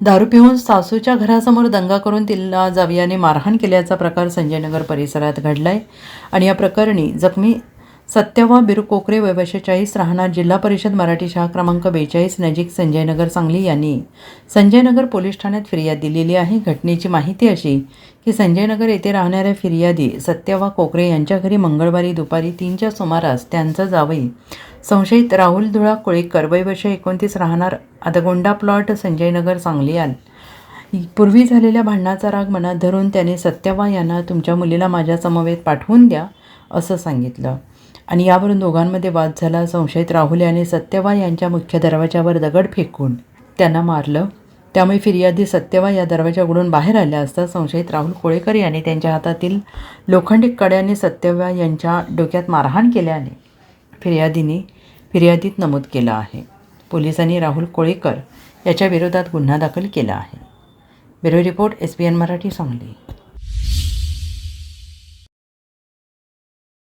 दारू पिऊन सासूच्या घरासमोर दंगा करून तिला जावयाने मारहाण केल्याचा प्रकार संजयनगर परिसरात घडलाय आणि या प्रकरणी जखमी सत्यवा बिरुकोकरे वय 42 राहणार जिल्हा परिषद मराठी शाळा क्रमांक 42 नजीक संजयनगर सांगली यांनी संजयनगर पोलीस ठाण्यात फिर्याद दिलेली आहे। घटनेची माहिती अशी की संजयनगर येथे राहणाऱ्या फिर्यादी सत्यवा कोकरे यांच्या घरी मंगळवारी दुपारी 3च्या सुमारास त्यांचा जावई संशयित राहुल धुळा कोळीकर वय 29 राहणार आदगोंडा प्लॉट संजयनगर सांगली पूर्वी झालेल्या भांडणाचा राग मनात धरून त्याने सत्यवा यांना तुमच्या मुलीला माझ्या समवेत पाठवून द्या असं सांगितलं आणि यावरून दोघांमध्ये वाद झाला। संशयित राहुल याने सत्यवा यांच्या मुख्य दरवाजावर दगड फेकून त्यांना मारलं। त्यामुळे फिर्यादी सत्यवा या दरवाजा उघडून बाहेर आल्या असता संशयित राहुल कोळेकर यांनी त्यांच्या हातातील लोखंडी कड्याने सत्यवा यांच्या डोक्यात मारहाण केल्याने फिर्यादीत नमूद केलं आहे। पोलिसांनी राहुल कोळेकर याच्या विरोधात गुन्हा दाखल केला आहे। Bureau report SBN Marathi Sangli.